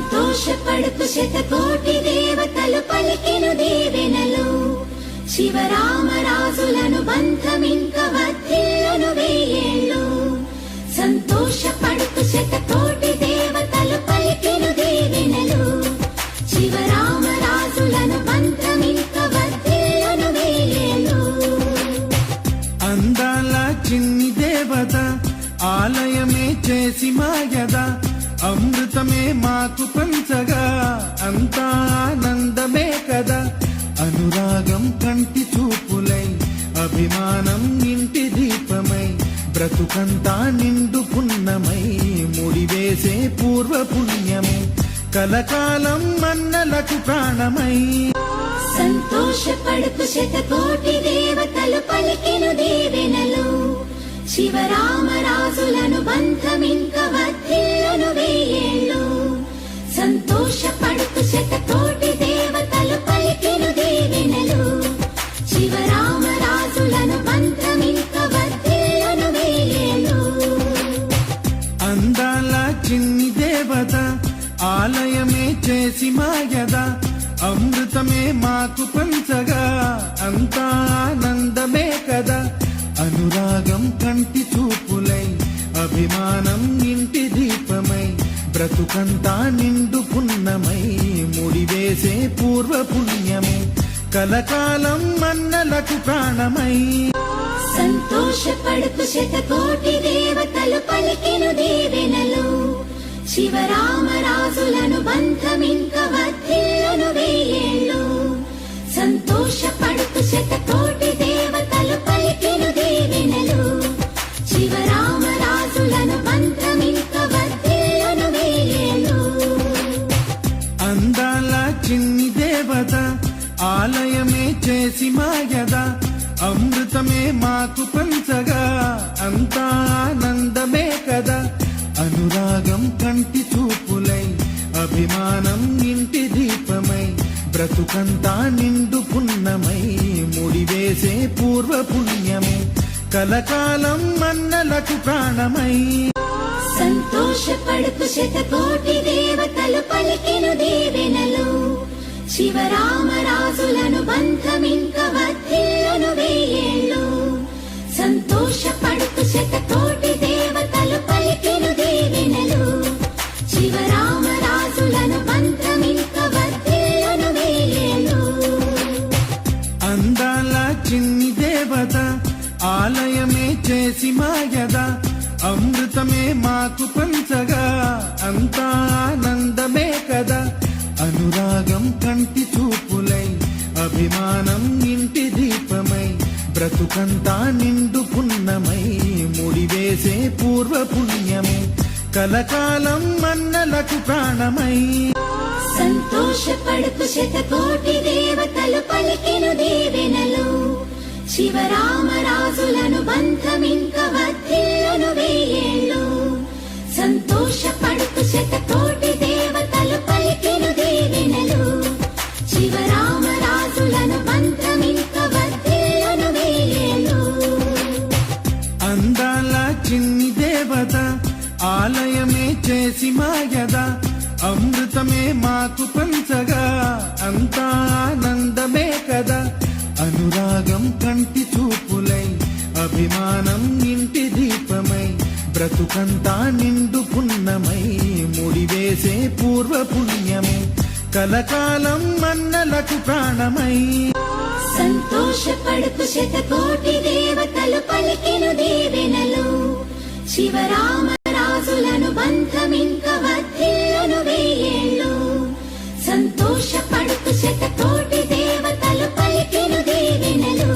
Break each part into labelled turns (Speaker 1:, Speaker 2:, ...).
Speaker 1: సంతోషపడుతు శతకోటి దేవతలు పలికెను దీవెనలు. శివరామరాజులను బంధమింక వర్ధిల్లును వెయ్యేళ్ళు. సంతోషపడుతు శతకోటి దేవతలు పలికెను దీవెనలు. శివరామరాజులను బంధమింక వర్ధిల్లును వెయ్యేళ్ళు.
Speaker 2: అందాల చిన్ని దేవత ఆలయమే చేసి మాయద, అమృతమే మాకు పంచగా అంతా ఆనందమే కదా. అనురాగం కంటి చూపులై, అభిమానం ఇంటి దీపమై, బ్రతుకంతా నిండు పున్నమై, ముడివేసే పూర్వ పుణ్యమే కలకాలం మన్నలకు ప్రాణమై.
Speaker 1: సంతోషపడుతు శతకోటి దేవతలు పలికెను దీవెనలు. శివరామరాజులను బంధమింక వర్ధిల్లును వెయ్యేళ్ళు. సంతోషపడుతు శతకోటి దేవతలు పలికెను దీవెనలు. శివరామరాజులను బంధమింక వర్ధిల్లును వెయ్యేళ్ళు.
Speaker 2: అందాల చిన్ని దేవత ఆలయమే చేసి మాయద, అమృతమే మాకు పంచగా అంతా ఆనందమే కదా. అనురాగం కంటి చూపులై, అభిమానం ఇంటి దీపమై, బ్రతుకంతా నిండు పున్నమై, ముడివేసే పూర్వ పుణ్యమే కలకాలం మన్నలకు ప్రాణమై.
Speaker 1: సంతోషపడుతు శతకోటి దేవతలు పలికెను దీవెనలు. శివరామరాజులను బంధమింక వర్ధిల్లును వెయ్యేళ్ళు. సంతోషపడుతు శతకోటి దేవతలు పలికెను దీవెనలు. శివరామరాజులను బంధమింక వర్ధిల్లును వెయ్యేళ్ళు.
Speaker 2: అందాల చిన్ని దేవత ఆలయమే చేసి మాయద, అమృతమే మాకు పంచగా అంతా ఆనందమే కదా. అనురాగం కంటి చూపులై, అభిమానం ఇంటి దీపమై, బ్రతుకంతా నిండు పున్నమై, ముడివేసే పూర్వ పుణ్యమే కలకాలం మన్నలకు ప్రాణమై.
Speaker 1: సంతోషపడుతు శతకోటి దేవతలు పలికెను దీవెనలు. శివరామరాజులను బంధమింక వర్ధిల్లును వెయ్యేళ్ళు. సంతోషపడుతు శతకోటి దేవతలు పలికెను దీవెనలు. శివరామరాజులను బంధమింక వర్ధిల్లును వెయ్యేళ్ళు.
Speaker 2: అందాల చిన్ని దేవత ఆలయమే చేసి మాయద, అమృతమే మాకు పంచగా అంతా ఆనందమే కదా. అనురాగం కంటి చూపులై, అభిమానం ఇంటి దీపమై, బ్రతుకంతా నిండు పున్నమై, ముడివేసే పూర్వ పుణ్యమే కలకాలం మన్నలకు ప్రాణమై.
Speaker 1: సంతోషపడుతు శతకోటి దేవతలు పలికెను దీవెనలు. శివరామరాజులను బంధమింక వర్ధిల్లును వెయ్యేళ్ళు. సంతోషపడుతు శతకోటి దేవతలు పలికెను దీవెనలు. శివరామరాజులను బంధమింక వర్ధిల్లును వెయ్యేళ్ళు.
Speaker 2: అందాల చిన్ని దేవత ఆలయమే చేసి మాయద, అమృతమే మాకు పంచగా అంతా ఆనందమే కదా. అనురాగం కంటి చూపులై, అభిమానం ఇంటి దీపమై, బ్రతుకంతా నిండు పున్నమై, ముడివేసే పూర్వ పుణ్యమే కలకాలం మన్నలకు ప్రాణమై.
Speaker 1: సంతోషపడుతు శతకోటి దేవతలు పలికెను దీవెనలు. శివరామరాజులను బంధమింక వర్ధిల్లును వెయ్యేళ్ళు. సంతోషపడుతు శతకోటి దేవతలు పలికెను దీవెనలు.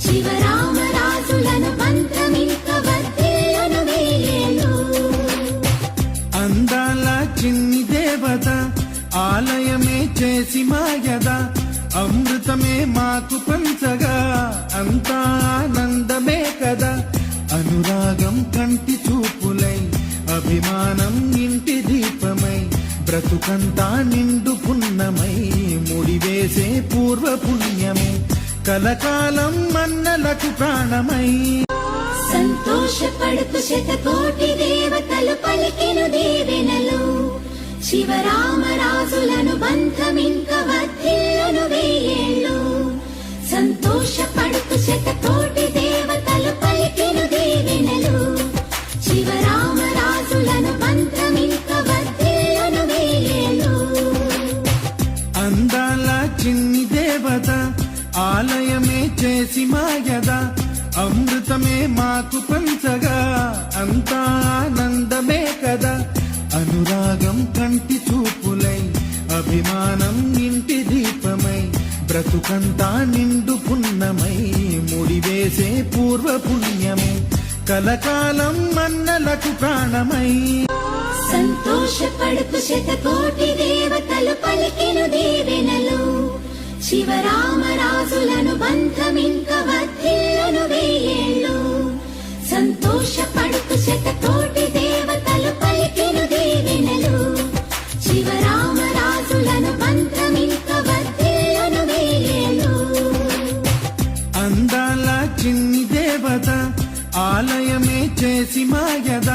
Speaker 1: శివరామరాజులను బంధమింక వర్ధిల్లును వెయ్యేళ్ళు.
Speaker 2: అందాల చిన్ని దేవత ఆలయమే చేసి మాయద, అమృతమే మాకు పంచగా అంతా ఆనందమే కదా. అనురాగం కంటి చూపులై, అభిమానం ఇంటి దీపమై, బ్రతుకంతా నిండు పున్నమై, ముడివేసే పూర్వ పుణ్యమే కలకాలం మన్నలకు ప్రాణమై.
Speaker 1: సంతోషపడుతు శతకోటి దేవతలు పలికెను దీవెనలు. శివరామరాజులను బంధమింక వర్ధిల్లును వెయ్యేళ్ళు సంతోషపడుతూ శతకోటి దేవతలు పలికెను దీవెనలు శివరామరాజులను బంధమింక వర్ధిల్లును వెయ్యేళ్ళు
Speaker 2: అందాల చిన్ని దేవత ఆలయమే చేసి మాయద అమృతమే మాకు పంచగా అంతా ఆనందమే కదా అనురాగం కంటి చూపులై అభిమానం ఇంటి దీపమై బ్రతుకంతా నిండు పున్నమై ముడివేసే పూర్వ పుణ్యమే కలకాలం మన్నలకు ప్రాణమై
Speaker 1: సంతోషపడుతూ శతకోటి దేవతలు పలికెను దీవెనలు శివరామరాజులను బంధమింక వర్ధిల్లును వెయ్యేళ్ళు సంతోషపడుతూ శతకోటి దేవతలు పలికెను దీవెనలు శివరామరాజులను బంధమింక వర్ధిల్లును వెయ్యేళ్ళు
Speaker 2: అందాల చిన్ని దేవత ఆలయమే చేసి మాయద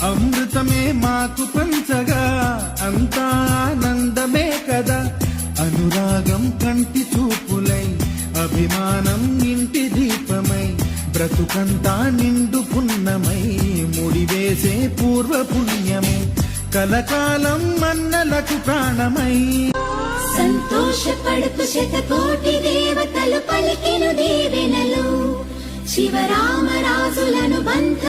Speaker 2: అమృతమే మాకు పంచగా అంతా ఆనందమే కదా అనురాగం కంటి చూపులై అభిమానం ఇంటి దీపమై బ్రతుకంతా నిండు పున్నమై ముడివేసే పూర్వ పుణ్యమే కలకాలం మన్నలకు ప్రాణమై
Speaker 1: సంతోషపడుతూ శతకోటి దేవతలు పలికెను దీవెనలు శివరామరాజులను బంధ